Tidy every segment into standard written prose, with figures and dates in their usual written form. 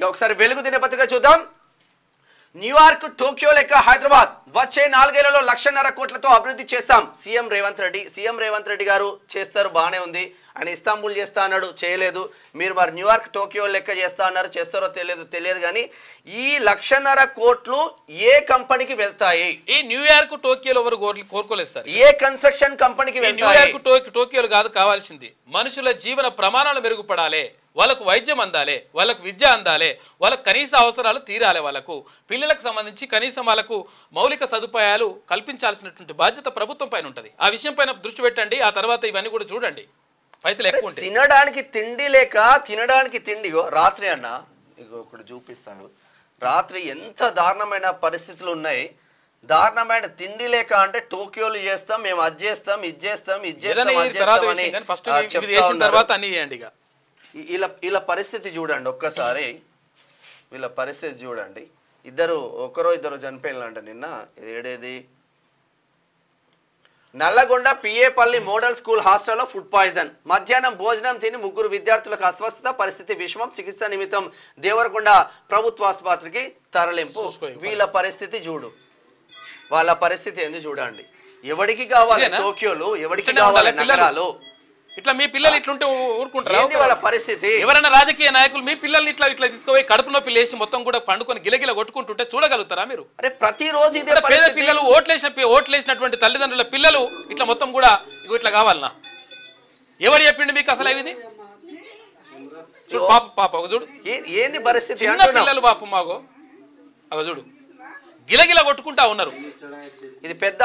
ఇక ఒకసారి వెలుగు దినపత్రిక చూద్దాం. న్యూయార్క్, టోక్యో లెక్క హైదరాబాద్ వచ్చే 4 ఏళ్లలో 1.5 కోట్లతో అభివృద్ధి చేస్తాం సీఎం రేవంత్ రెడ్డి. సీఎం రేవంత్ రెడ్డి గారు చేస్తారు, బాగానే ఉంది. ఆయన ఇస్తాంబుల్ చేస్తా అన్నాడు, చేయలేదు. మీరు మరి న్యూయార్క్, టోక్యో లెక్క చేస్తా అన్నారు, చేస్తారో తెలియదు కానీ ఈ 1.5 కోట్లు ఏ కంపెనీకి వెళ్తాయి? ఈ న్యూయార్క్, టోక్యోలో ఎవరు కోరుకోలేదు సార్. ఏ కన్స్ట్రక్షన్ కంపెనీకి వెళ్తాయి? న్యూయార్క్, టోక్యోలు కాదు కావాల్సింది. మనుషుల జీవన ప్రమాణాలు మెరుగుపడాలి, వాళ్ళకు వైద్యం అందాలి, వాళ్ళకు విద్య అందాలి, వాళ్ళకు కనీస అవసరాలు తీరాలి, వాళ్ళకు పిల్లలకు సంబంధించి కనీసం వాళ్ళకు మౌలిక సదుపాయాలు కల్పించాల్సినటువంటి బాధ్యత ప్రభుత్వం పైన ఉంటుంది. ఆ విషయం పైన దృష్టి పెట్టండి. ఆ తర్వాత ఇవన్నీ కూడా చూడండి. పైసలు ఎక్కువ ఉంటాయి. తినడానికి తిండి లేక తినడానికి తిండిగో రాత్రి అన్న ఇగో ఒకటి చూపిస్తాను. రాత్రి ఎంత దారుణమైన పరిస్థితులు ఉన్నాయి. దారుణమైన తిండి లేక అంటే టోక్యోలు చేస్తాం, మేము అది చేస్తాం, ఇది చేస్తాం, ఇది చేస్తాం అని చెప్తా. ఇలా పరిస్థితి చూడండి ఒక్కసారి. వీళ్ళ పరిస్థితి చూడండి. ఒకరో ఇద్దరు చనిపోయినంట నిన్న. ఏడేది నల్లగొండ పిఏపల్లి మోడల్ స్కూల్ హాస్టల్లో ఫుడ్ పాయిజన్. మధ్యాహ్నం భోజనం తిని 3 విద్యార్థులకు అస్వస్థత, పరిస్థితి విషమం. చికిత్స నిమిత్తం దేవరకొండ ప్రభుత్వ ఆసుపత్రికి తరలింపు. వీళ్ళ పరిస్థితి చూడు, వాళ్ళ పరిస్థితి ఎందుకు చూడండి. ఎవరికి కావాలి టోక్యోలు, ఎవరికి కావాలి నగరాలు? ఇట్లా మీ పిల్లలు ఇట్లుంటే ఊరుకుంటారు? వాళ్ళ పరిస్థితి. ఎవరైనా రాజకీయ నాయకులు మీ పిల్లల్ని ఇట్లా తీసుకుపోయి కడుపు నొప్పి లేచి మొత్తం కూడా పండుకొని గిలగిల కొట్టుకుంటుంటే చూడగలుగుతారా మీరు? అరే ప్రతిరోజు పేద పిల్లలు ఓట్లేసినటువంటి తల్లిదండ్రుల పిల్లలు ఇట్లా మొత్తం కూడా ఇట్లా కావాలనా? ఎవరు చెప్పిండు మీకు అసలు ఇది? పాప చూడు ఏంది పరిస్థితి. చిన్న పిల్లలు పాపం మాగో అగ చూడు గిలగిల కొట్టుకుంటా ఉన్నారు. ఇది పెద్ద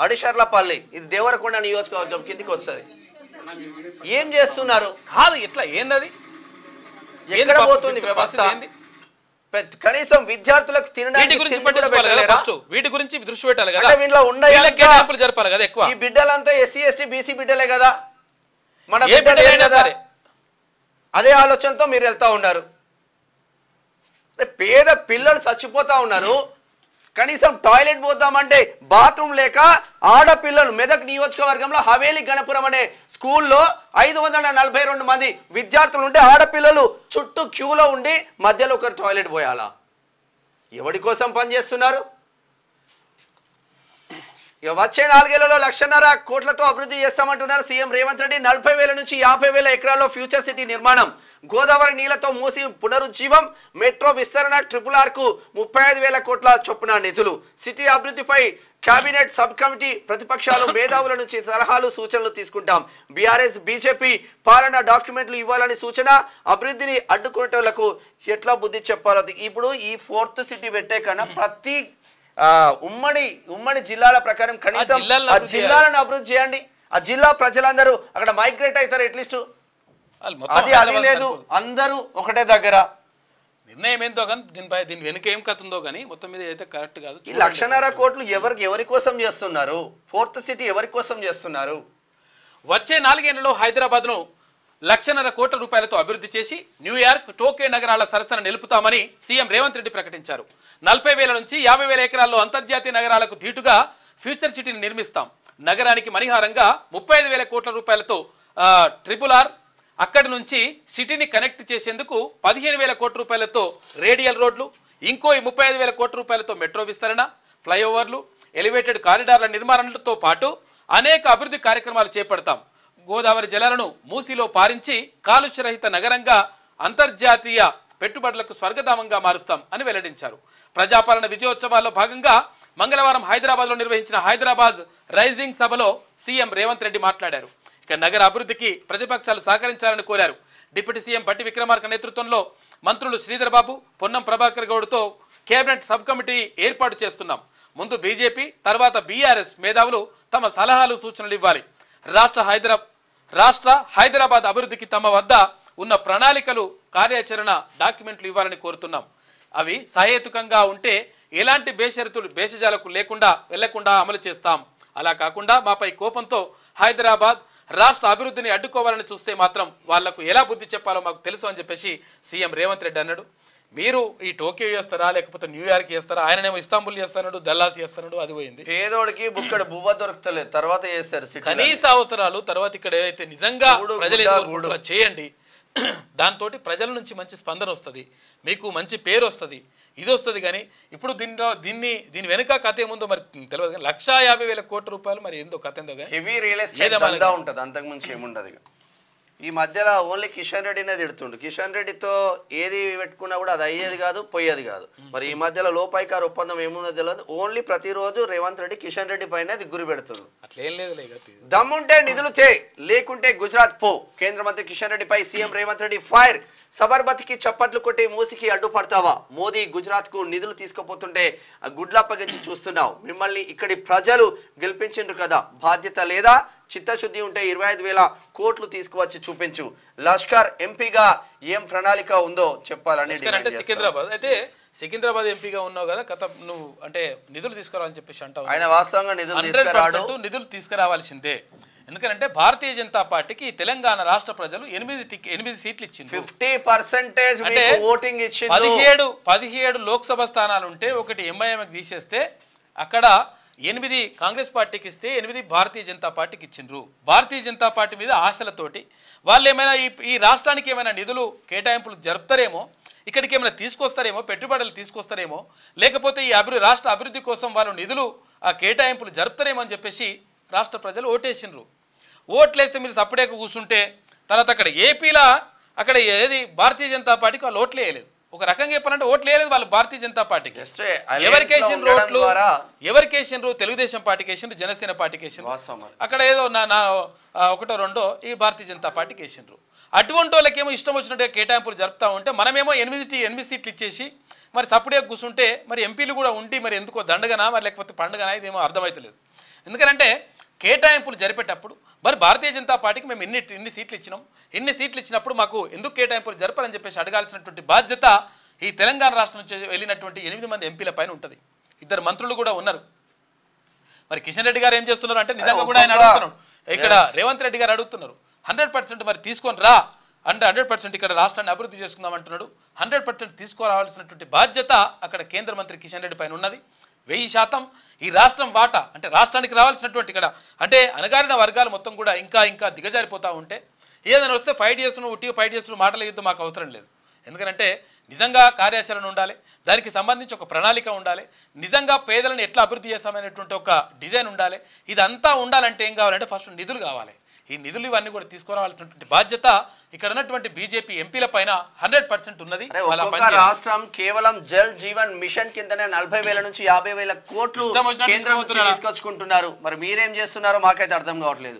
అడిషర్లపల్లి, ఇది దేవరకొండ నియోజకవర్గం కిందికి వస్తుంది. ఏం చేస్తున్నారు? కాదు ఇట్లా ఏందది, ఎక్కడ పోతుంది వ్యవస్థ? కనీసం విద్యార్థులకు తినడానికి వీటి గురించి దృష్టి పెట్టాలి కదా. జరపాలి కదా. ఎక్కువ ఈ బిడ్డలంతా ఎస్సీ ఎస్టీ బీసీ బిడ్డలే కదా. మన అదే ఆలోచనతో మీరు వెళ్తా ఉన్నారు. పేద పిల్లలు చచ్చిపోతా ఉన్నారు. కనీసం టాయిలెట్ పోతామంటే బాత్రూమ్ లేక ఆడపిల్లలు మెదక్ నియోజకవర్గంలో హవేలి గణపురం అనే స్కూల్లో 542 మంది విద్యార్థులు ఉంటే ఆడపిల్లలు చుట్టూ క్యూలో ఉండి మధ్యలో ఒకరు టాయిలెట్ పోయాలా? ఎవరి కోసం పనిచేస్తున్నారు? ఇక వచ్చే 4 ఏళ్లలో 1.5 కోట్లతో అభివృద్ధి చేస్తామంటున్నారు సీఎం రేవంత్ రెడ్డి. 40,000 నుంచి 50,000 ఎకరాల్లో ఫ్యూచర్ సిటీ నిర్మాణం. గోదావరి నీళ్లతో మూసి పునరుజ్జీవం. మెట్రో విస్తరణ. RRR కు 35,000 కోట్ల చొప్పున నిధులు. సిటీ అభివృద్ధిపై కేబినెట్ సబ్ కమిటీ. ప్రతిపక్షాలు మేధావుల నుంచి సలహాలు సూచనలు తీసుకుంటాం. బీఆర్ఎస్ బీజేపీ పాలన డాక్యుమెంట్లు ఇవ్వాలని సూచన. అభివృద్ధిని అడ్డుకునేటోళ్లకు ఎట్లా బుద్ధి చెప్పాలో. ఇప్పుడు ఈ 4th సిటీ పెట్టే కన్నా ప్రతి ఉమ్మడి జిల్లాల ప్రకారం కనీసం ఆ జిల్లాలను అభివృద్ధి చేయండి. ఆ జిల్లా ప్రజలందరూ అక్కడ మైగ్రేట్ అవుతారు అట్లీస్ట్. అది లేదు, అందరూ ఒకటే దగ్గర. నిర్ణయం ఏందో కానీ దీని వెనుక ఏం కథ ఉందో కానీ మొత్తం మీద అయితే కరెక్ట్ కాదు. ఈ 1.5 కోట్లు ఎవరి కోసం చేస్తున్నారు? 4th సిటీ ఎవరి కోసం చేస్తున్నారు? వచ్చే 4 ఏళ్లలో హైదరాబాద్ను 1.5 కోట్ల రూపాయలతో అభివృద్ధి చేసి న్యూయార్క్, టోక్యో నగరాల సరసన నిలుపుతామని సీఎం రేవంత్ రెడ్డి ప్రకటించారు. 40,000 నుంచి 50,000 ఎకరాల్లో అంతర్జాతీయ నగరాలకు ధీటుగా ఫ్యూచర్ సిటీని నిర్మిస్తాం. నగరానికి మణిహారంగా 35,000 కోట్ల రూపాయలతో RRR, అక్కడి నుంచి సిటీని కనెక్ట్ చేసేందుకు 15,000 కోట్ల రూపాయలతో రేడియల్ రోడ్లు, ఇంకో 35,000 కోట్ల రూపాయలతో మెట్రో విస్తరణ, ఫ్లైఓవర్లు, ఎలివేటెడ్ కారిడార్ల నిర్మాణాలతో పాటు అనేక అభివృద్ధి కార్యక్రమాలు చేపడతాం. గోదావరి జలాలను మూసిలో పారించి కాలుష్యరహిత నగరంగా, అంతర్జాతీయ పెట్టుబడులకు స్వర్గధామంగా మారుస్తాం అని వెల్లడించారు. ప్రజాపాలన విజయోత్సవాల్లో భాగంగా మంగళవారం హైదరాబాద్లో నిర్వహించిన హైదరాబాద్ రైజింగ్ సభలో సీఎం రేవంత్ రెడ్డి మాట్లాడారు. ఇక నగర అభివృద్ధికి ప్రతిపక్షాలు సహకరించాలని కోరారు. డిప్యూటీ సీఎం భట్టి విక్రమార్క నేతృత్వంలో మంత్రులు శ్రీధర్ బాబు, పొన్నం ప్రభాకర్ గౌడ్తో కేబినెట్ సబ్ కమిటీ ఏర్పాటు చేస్తున్నాం. ముందు బీజేపీ, తర్వాత బీఆర్ఎస్ మేధావులు తమ సలహాలు సూచనలు ఇవ్వాలి. రాష్ట్ర హైదరాబాద్ అభివృద్ధికి తమ వద్ద ఉన్న ప్రణాళికలు, కార్యాచరణ డాక్యుమెంట్లు ఇవ్వాలని కోరుతున్నాం. అవి సహేతుకంగా ఉంటే ఎలాంటి భేషజాలకు వెళ్లకుండా అమలు చేస్తాం. అలా కాకుండా మాపై కోపంతో హైదరాబాద్ రాష్ట్ర అభివృద్ధిని అడ్డుకోవాలని చూస్తే మాత్రం వాళ్లకు ఎలా బుద్ధి చెప్పాలో మాకు తెలుసు అని చెప్పేసి సీఎం రేవంత్ రెడ్డి అన్నాడు. మీరు ఈ టోక్యో చేస్తారా లేకపోతే న్యూయార్క్ చేస్తారా? ఆయననేమో ఇస్తాంబుల్ చేస్తున్నాడు, దల్లాస్ చేస్తున్నాడు. అది పోయింది. పేదోడికి బుక్కడు బువ్వ దొరుకుతలేదు, తర్వాత చేస్తారు. కనీస అవసరాలు తర్వాత ఇక్కడ ఏదైతే నిజంగా ప్రజలు చేయండి. దాంతో ప్రజల నుంచి మంచి స్పందన వస్తుంది, మీకు మంచి పేరు వస్తుంది, ఇది వస్తుంది. కానీ ఇప్పుడు దీని వెనుక కథ ఏముందో మరి తెలియదు. కానీ 1,50,000 కోట్ల రూపాయలు మరి ఏందో కథ ఏందో హెవీ రియల్ ఎస్టేట్ దందా ఉంటుంది, అంతకుమించి ఏముండదు. ఈ మధ్యలో ఓన్లీ కిషన్ రెడ్డినే తిడుతుండు. కిషన్ రెడ్డితో ఏది పెట్టుకున్నా కూడా అది అయ్యేది కాదు, పోయేది కాదు. మరి ఈ మధ్యలో లోపాయికారు ఒప్పందం ఏముందో తెలియదు. ఓన్లీ ప్రతిరోజు రేవంత్ రెడ్డి కిషన్ రెడ్డి పైన గురి పెడుతుంది. అట్లేం లేదు, దమ్ముంటే నిధులు తే, లేకుంటే గుజరాత్ పో. కేంద్ర మంత్రి కిషన్ రెడ్డిపై సీఎం రేవంత్ రెడ్డి ఫైర్. సబర్మతికి చప్పట్లు కొట్టి మూసికి అడ్డుపడతావా? మోదీ గుజరాత్ కు నిధులు తీసుకుపోతుంటే గుడ్లప్పగించి చూస్తున్నావు. మిమ్మల్ని ఇక్కడి ప్రజలు గెలిపించిండ్రు కదా, బాధ్యత లేదా? చిత్తశుద్ధి ఉంటే 25,000 కోట్లు తీసుకువచ్చి చూపించు. లష్కర్ ఎంపీగా ఏం ప్రణాళిక ఉందో చెప్పాలని. సికింద్రాబాద్ అయితే సికింద్రాబాద్ ఎంపీగా ఉన్నావు కదా, కథ నువ్వు అంటే నిధులు తీసుకురావాలని చెప్పేసి అంటావు. ఆయన వాస్తవంగా నిధులు తీసుకురావాల్సిందే. ఎందుకంటే భారతీయ జనతా పార్టీకి తెలంగాణ రాష్ట్ర ప్రజలు 8 సీట్లు ఇచ్చింది. 50% ఓటింగ్ ఇచ్చింది. 17 లోక్సభ స్థానాలు ఉంటే ఒకటి ఎంఐఎంకి తీసేస్తే అక్కడ 8 కాంగ్రెస్ పార్టీకి ఇస్తే 8 భారతీయ జనతా పార్టీకి ఇచ్చిండ్రు. భారతీయ జనతా పార్టీ మీద ఆశలతోటి వాళ్ళు ఏమైనా ఈ రాష్ట్రానికి ఏమైనా నిధులు కేటాయింపులు జరుపుతారేమో, ఇక్కడికి ఏమైనా తీసుకొస్తారేమో, పెట్టుబడులు తీసుకొస్తారేమో, లేకపోతే ఈ రాష్ట్ర అభివృద్ధి కోసం వాళ్ళు నిధులు ఆ కేటాయింపులు జరుపుతారేమో అని చెప్పేసి రాష్ట్ర ప్రజలు ఓటేసిండ్రు. ఓట్లేస్తే మీరు సపరేట్ కూర్చుంటే తర్వాత అక్కడ ఏపీలో అక్కడ ఏది భారతీయ జనతా పార్టీకి వాళ్ళు ఓట్లు వేయలేదు. ఒక రకంగా చెప్పాలంటే ఓట్లు వేయలేదు వాళ్ళు భారతీయ జనతా పార్టీకి. ఎవరికేసిన ఓట్లు, ఎవరికేసిండ్రు? తెలుగుదేశం పార్టీకి వేసిండ్రు, జనసేన పార్టీకి వేసిండ్రు. అక్కడ ఏదో ఒకటో రెండో ఈ భారతీయ జనతా పార్టీకి వేసిండ్రు. అటువంటి వాళ్ళకేమో ఇష్టం వచ్చినట్టుగా కేటాయింపులు జరుపుతా ఉంటే మనమేమో 8 సీట్లు ఇచ్చేసి మరి సపరేట్ కూర్చుంటే మరి ఎంపీలు కూడా ఉండి మరి ఎందుకో దండగనా మరి లేకపోతే పండుగనా ఇదేమో అర్థమవుతలేదు. ఎందుకంటే కేటాయింపులు జరిపేటప్పుడు మరి భారతీయ జనతా పార్టీకి మేము ఇన్ని సీట్లు ఇచ్చినాం, ఇన్ని సీట్లు ఇచ్చినప్పుడు మాకు ఎందుకు కేటాయింపులు జరపాలని చెప్పేసి అడగాల్సినటువంటి బాధ్యత ఈ తెలంగాణ రాష్ట్రం నుంచి వెళ్ళినటువంటి 8 మంది ఎంపీల పైన ఉంటుంది. 2 మంత్రులు కూడా ఉన్నారు. మరి కిషన్ రెడ్డి గారు ఏం చేస్తున్నారు అంటే నిజంగా కూడా ఆయన అడుగుతున్నారు, ఇక్కడ రేవంత్ రెడ్డి గారు అడుగుతున్నారు 100% మరి తీసుకొని రా అంటే 100% ఇక్కడ రాష్ట్రాన్ని అభివృద్ధి చేసుకుందాం అంటున్నాడు. 100% తీసుకురావాల్సినటువంటి బాధ్యత అక్కడ కేంద్ర మంత్రి కిషన్ రెడ్డి పైన ఉన్నది. 1000% ఈ రాష్ట్రం వాటా అంటే రాష్ట్రానికి రావాల్సినటువంటి ఇక్కడ అంటే అణగారిన వర్గాలు మొత్తం కూడా ఇంకా దిగజారిపోతూ ఉంటే ఏదైనా వస్తే ఫైట్ చేస్తున్నావు మాటల యుద్ధం మాకు అవసరం లేదు. ఎందుకంటే నిజంగా కార్యాచరణ ఉండాలి, దానికి సంబంధించి ఒక ప్రణాళిక ఉండాలి, నిజంగా పేదలను ఎట్లా అభివృద్ధి చేస్తామనేటువంటి ఒక డిజైన్ ఉండాలి. ఇదంతా ఉండాలంటే ఏం కావాలంటే ఫస్ట్ నిధులు కావాలి. ఈ నిధులు ఇవన్నీ కూడా తీసుకురావాల్సినటువంటి బాధ్యత ఇక్కడ ఉన్నటువంటి బీజేపీ ఎంపీల పైన 100% ఉన్నది. రాష్ట్రం కేవలం జల్ జీవన్ మిషన్ కిందనే 40,000 నుంచి 50,000 కోట్లు కేంద్రం తీసుకొచ్చుకుంటున్నారు. మరి మీరేం చేస్తున్నారో మాకైతే అర్థం కావట్లేదు.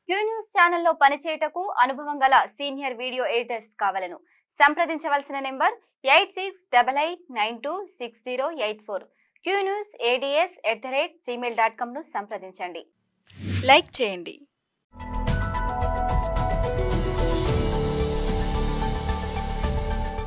క్యూ న్యూస్ ఛానల్లో పనిచేయటకు అనుభవం గల సీనియర్ వీడియో ఎడిటర్స్ కావాలను సంప్రదించవలసిన నెంబర్ 8688926084. qnewsads@gmail.com ను సంప్రదించండి. లైక్ చేయండి.